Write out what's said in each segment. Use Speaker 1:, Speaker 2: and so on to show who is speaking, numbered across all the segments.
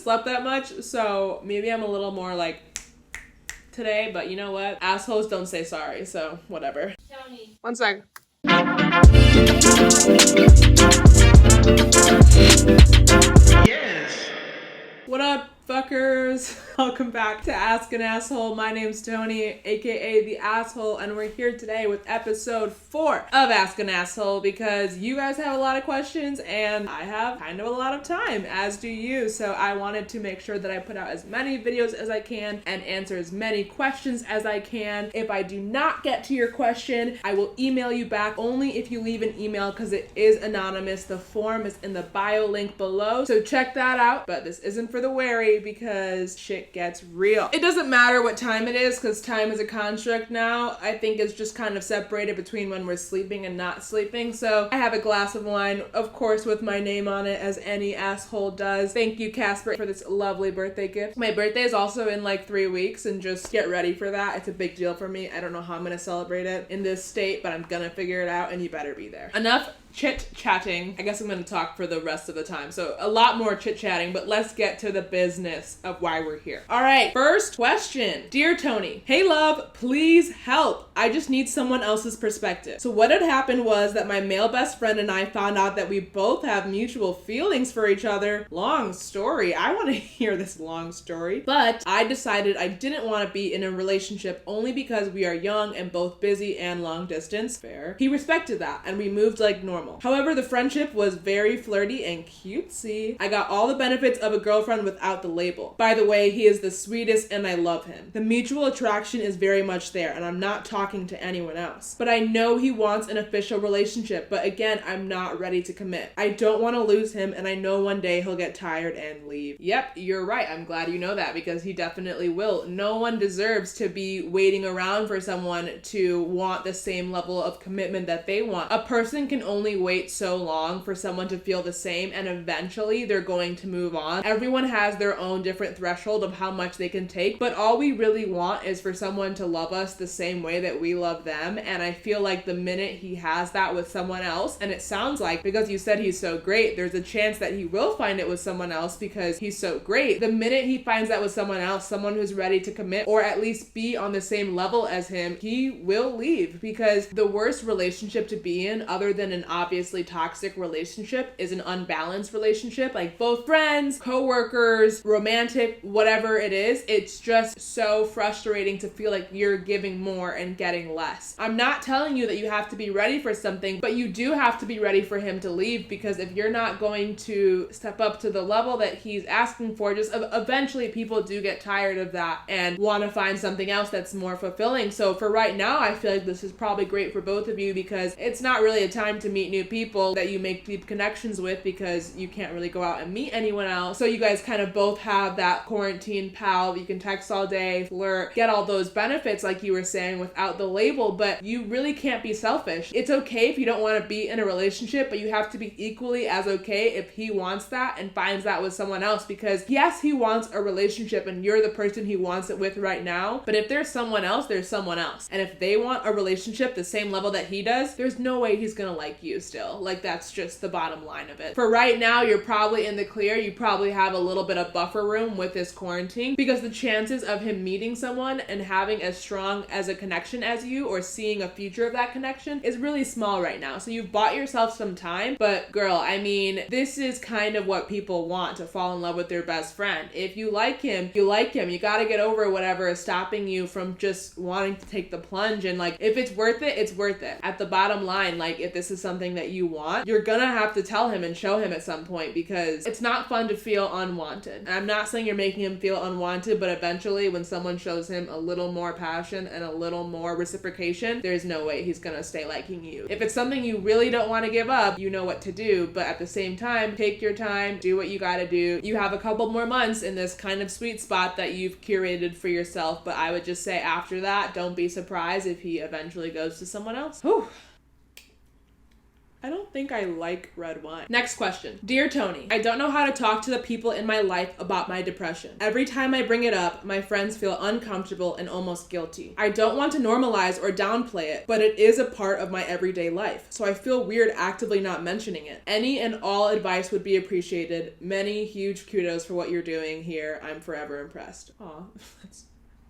Speaker 1: slept that much, so maybe I'm a little more like today, but you know what? Assholes don't say sorry, so whatever.
Speaker 2: Toni.
Speaker 1: One sec.
Speaker 3: Yes.
Speaker 1: What up, fuckers? Welcome back to Ask an Asshole. My name's Toni, aka The Asshole, and we're here today with episode 4 of Ask an Asshole because you guys have a lot of questions and I have kind of a lot of time, as do you. So I wanted to make sure that I put out as many videos as I can and answer as many questions as I can. If I do not get to your question, I will email you back only if you leave an email because it is anonymous. The form is in the bio link below, so check that out. But this isn't for the wary because shit gets real. It doesn't matter what time it is because time is a construct now. I think it's just kind of separated between when we're sleeping and not sleeping. So I have a glass of wine, of course, with my name on it, as any asshole does. Thank you, Casper, for this lovely birthday gift. My birthday is also in like 3 weeks, and just get ready for that. It's a big deal for me. I don't know how I'm gonna celebrate it in this state, but I'm gonna figure it out, and you better be there. Enough chit-chatting. I guess I'm gonna talk for the rest of the time. So a lot more chit-chatting, but let's get to the business of why we're here. All right, first question. Dear Toni, hey love, please help. I just need someone else's perspective. So what had happened was that my male best friend and I found out that we both have mutual feelings for each other. Long story. I want to hear this long story. But I decided I didn't want to be in a relationship only because we are young and both busy and long distance. Fair. He respected that and we moved like normal. However, the friendship was very flirty and cutesy. I got all the benefits of a girlfriend without the label. By the way, he is the sweetest and I love him. The mutual attraction is very much there and I'm not talking to anyone else. But I know he wants an official relationship, but again, I'm not ready to commit. I don't want to lose him and I know one day he'll get tired and leave. Yep, you're right. I'm glad you know that because he definitely will. No one deserves to be waiting around for someone to want the same level of commitment that they want. A person can only wait so long for someone to feel the same and eventually they're going to move on. Everyone has their own different threshold of how much they can take, but all we really want is for someone to love us the same way that we love them. And I feel like the minute he has that with someone else, and it sounds like because you said he's so great, there's a chance that he will find it with someone else because he's so great. The minute he finds that with someone else, someone who's ready to commit or at least be on the same level as him, he will leave because the worst relationship to be in other than an obviously toxic relationship is an unbalanced relationship, like both friends, co-workers, romantic, whatever it is. It's just so frustrating to feel like you're giving more and getting less. I'm not telling you that you have to be ready for something, but you do have to be ready for him to leave because if you're not going to step up to the level that he's asking for, just eventually people do get tired of that and want to find something else that's more fulfilling. So for right now, I feel like this is probably great for both of you because it's not really a time to meet new people that you make deep connections with because you can't really go out and meet anyone else. So you guys kind of both have that quarantine pal. You can text all day, flirt, get all those benefits like you were saying without the label, but you really can't be selfish. It's okay if you don't want to be in a relationship, but you have to be equally as okay if he wants that and finds that with someone else because yes, he wants a relationship and you're the person he wants it with right now, but if there's someone else, there's someone else. And if they want a relationship the same level that he does, there's no way he's gonna like you still. Like that's just the bottom line of it. For right now, you're probably in the clear. You probably have a little bit of buffer room with this quarantine because the chances of him meeting someone and having as strong as a connection as you or seeing a future of that connection is really small right now. So you've bought yourself some time, but girl, I mean, this is kind of what people want, to fall in love with their best friend. If you like him, you like him. You gotta get over whatever is stopping you from just wanting to take the plunge. And like, if it's worth it, it's worth it. At the bottom line, like if this is something that you want, you're gonna have to tell him and show him at some point because it's not fun to feel unwanted. And I'm not saying you're making him feel unwanted, but eventually when someone shows him a little more passion and a little more reciprocation, there's no way he's gonna stay liking you. If it's something you really don't want to give up, you know what to do, but at the same time, take your time, do what you gotta do. You have a couple more months in this kind of sweet spot that you've curated for yourself, but I would just say after that, don't be surprised if he eventually goes to someone else. Whew. I don't think I like red wine. Next question. Dear Toni, I don't know how to talk to the people in my life about my depression. Every time I bring it up, my friends feel uncomfortable and almost guilty. I don't want to normalize or downplay it, but it is a part of my everyday life, so I feel weird actively not mentioning it. Any and all advice would be appreciated. Many huge kudos for what you're doing here. I'm forever impressed. Aw, that's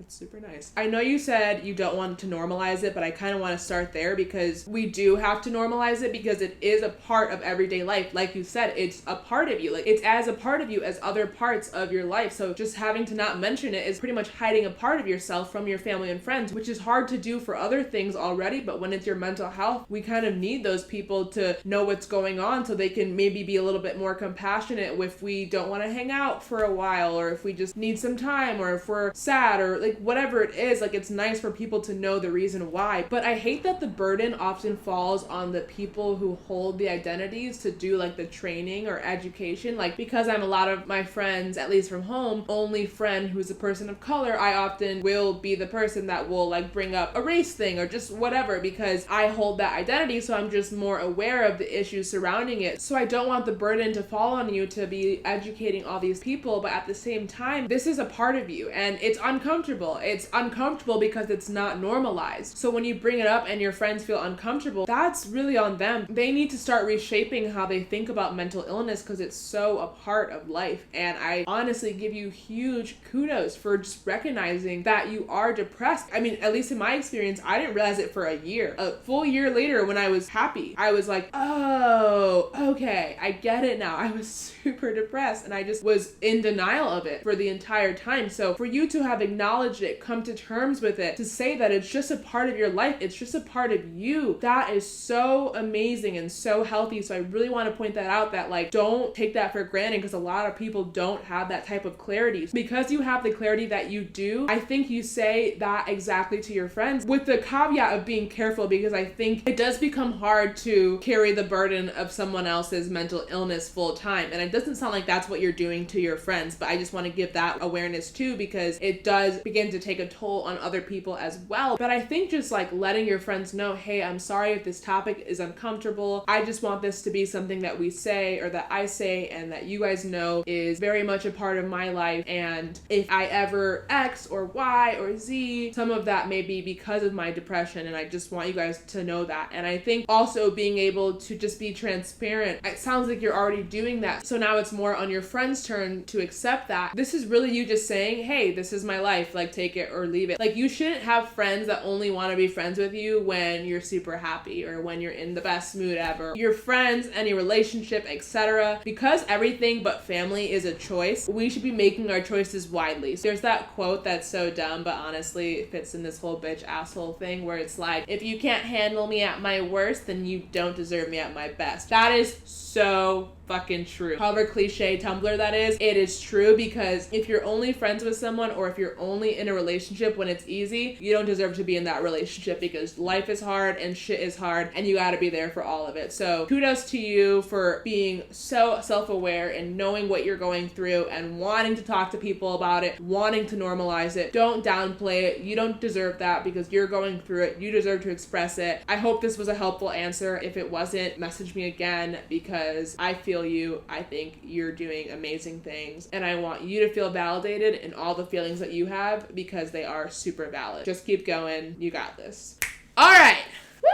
Speaker 1: super nice. I know you said you don't want to normalize it, but I kind of want to start there because we do have to normalize it because it is a part of everyday life. Like you said, it's a part of you. Like, it's as a part of you as other parts of your life. So just having to not mention it is pretty much hiding a part of yourself from your family and friends, which is hard to do for other things already. But when it's your mental health, we kind of need those people to know what's going on so they can maybe be a little bit more compassionate if we don't want to hang out for a while, or if we just need some time, or if we're sad, or like whatever it is. Like, it's nice for people to know the reason why. But I hate that the burden often falls on the people who hold the identities to do like the training or education. Like, because I'm a lot of my friends, at least from home, only friend who's a person of color, I often will be the person that will like bring up a race thing or just whatever because I hold that identity, so I'm just more aware of the issues surrounding it. So I don't want the burden to fall on you to be educating all these people, but at the same time, this is a part of you and it's uncomfortable. It's uncomfortable because it's not normalized. So when you bring it up and your friends feel uncomfortable, that's really on them. They need to start reshaping how they think about mental illness because it's so a part of life. And I honestly give you huge kudos for just recognizing that you are depressed. I mean, at least in my experience, I didn't realize it for a year. A full year later, when I was happy, I was like, oh, okay, I get it now. I was super depressed and I just was in denial of it for the entire time. So for you to have acknowledged it, come to terms with it, to say that it's just a part of your life, it's just a part of you, that is so amazing and so healthy. So I really want to point that out, that like, don't take that for granted because a lot of people don't have that type of clarity. Because you have the clarity that you do, I think you say that exactly to your friends with the caveat of being careful, because I think it does become hard to carry the burden of someone else's mental illness full time. And it doesn't sound like that's what you're doing to your friends, but I just want to give that awareness too, because it does begin to take a toll on other people as well. But I think just like letting your friends know, hey, I'm sorry if this topic is uncomfortable. I just want this to be something that we say, or that I say, and that you guys know is very much a part of my life. And if I ever X or Y or Z, some of that may be because of my depression, and I just want you guys to know that. And I think also being able to just be transparent, it sounds like you're already doing that. So now it's more on your friend's turn to accept that. This is really you just saying, hey, this is my life, like take it or leave it. Like, you shouldn't have friends that only want to be friends with you when you're super happy or when you're in the best mood ever. Your friends, any relationship, etc. Because everything but family is a choice, we should be making our choices widely. So there's that quote that's so dumb, but honestly it fits in this whole bitch asshole thing where it's like, if you can't handle me at my worst, then you don't deserve me at my best. That is so fucking true. However cliche Tumblr that is, it is true, because if you're only friends with someone, or if you're only in a relationship when it's easy, you don't deserve to be in that relationship, because life is hard and shit is hard and you gotta be there for all of it. So kudos to you for being so self-aware and knowing what you're going through and wanting to talk to people about it, wanting to normalize it. Don't downplay it. You don't deserve that because you're going through it. You deserve to express it. I hope this was a helpful answer. If it wasn't, message me again, because I feel you. I think you're doing amazing things, and I want you to feel validated in all the feelings that you have, because they are super valid. Just keep going. You got this. All right.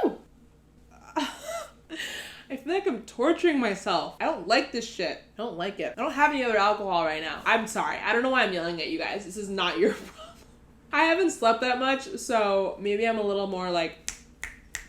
Speaker 1: Woo. I feel like I'm torturing myself. I don't like this shit. I don't like it. I don't have any other alcohol right now. I'm sorry. I don't know why I'm yelling at you guys. This is not your problem. I haven't slept that much, so maybe I'm a little more like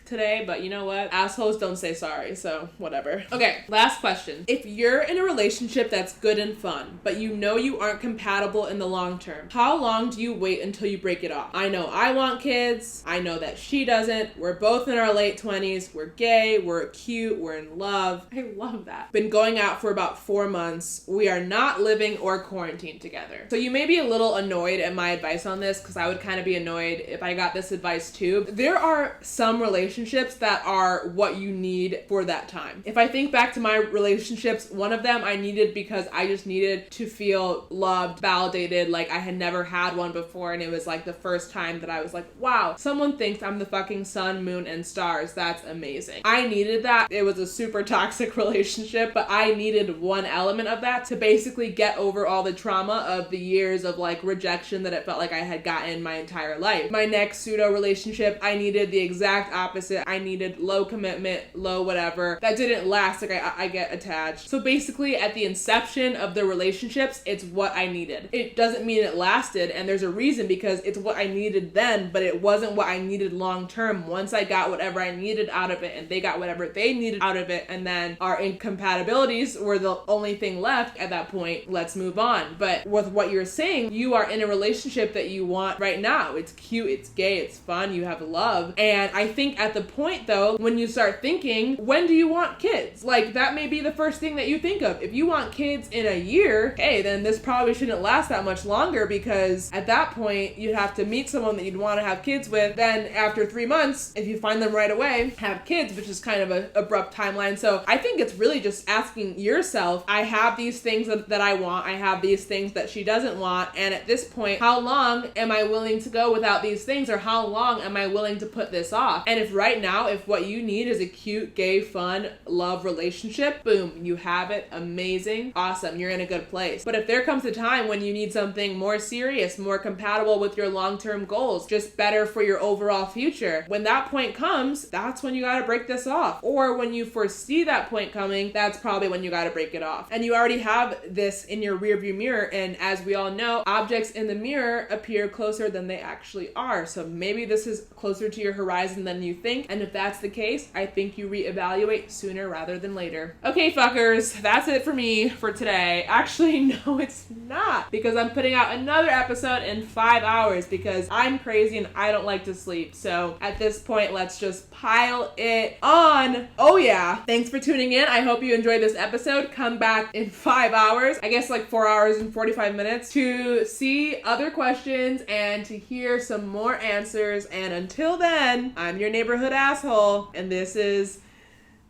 Speaker 1: today, but you know what? Assholes don't say sorry, so whatever. Okay, last question. If you're in a relationship that's good and fun, but you know you aren't compatible in the long term, how long do you wait until you break it off? I know I want kids. I know that she doesn't. We're both in our late 20s. We're gay. We're cute. We're in love. I love that. Been going out for about 4 months. We are not living or quarantined together. So you may be a little annoyed at my advice on this, because I would kind of be annoyed if I got this advice too. There are some relationships relationships that are what you need for that time. If I think back to my relationships, one of them I needed because I just needed to feel loved, validated, like I had never had one before, and it was like the first time that I was like, wow, someone thinks I'm the fucking sun, moon, and stars. That's amazing. I needed that. It was a super toxic relationship, but I needed one element of that to basically get over all the trauma of the years of like rejection that it felt like I had gotten my entire life. My next pseudo relationship, I needed the exact opposite. I needed low commitment, low whatever. That didn't last. Like I get attached. So basically at the inception of the relationships, it's what I needed. It doesn't mean it lasted, and there's a reason, because it's what I needed then, but it wasn't what I needed long term. Once I got whatever I needed out of it and they got whatever they needed out of it, and then our incompatibilities were the only thing left at that point, let's move on. But with what you're saying, you are in a relationship that you want right now. It's cute, it's gay, it's fun, you have love. And I think at the point though, when you start thinking, when do you want kids? Like that may be the first thing that you think of. If you want kids in a year, hey, then this probably shouldn't last that much longer, because at that point you'd have to meet someone that you'd want to have kids with. Then after 3 months, if you find them right away, have kids, which is kind of an abrupt timeline. So I think it's really just asking yourself, I have these things that I want, I have these things that she doesn't want, and at this point, how long am I willing to go without these things, or how long am I willing to put this off? And if right now, if what you need is a cute, gay, fun, love relationship, boom, you have it, amazing, awesome, you're in a good place. But if there comes a time when you need something more serious, more compatible with your long-term goals, just better for your overall future, when that point comes, that's when you gotta break this off. Or when you foresee that point coming, that's probably when you gotta break it off. And you already have this in your rearview mirror, and as we all know, objects in the mirror appear closer than they actually are. So maybe this is closer to your horizon than you think, and if that's the case, I think you reevaluate sooner rather than later. Okay, fuckers, that's it for me for today. Actually, no, it's not, because I'm putting out another episode in 5 hours because I'm crazy and I don't like to sleep. So at this point, let's just pile it on. Oh yeah, thanks for tuning in. I hope you enjoyed this episode. Come back in 5 hours, I guess like 4 hours and 45 minutes, to see other questions and to hear some more answers. And until then, I'm your neighborhood asshole, and this is,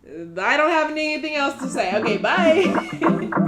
Speaker 1: I don't have anything else to say. Okay, bye.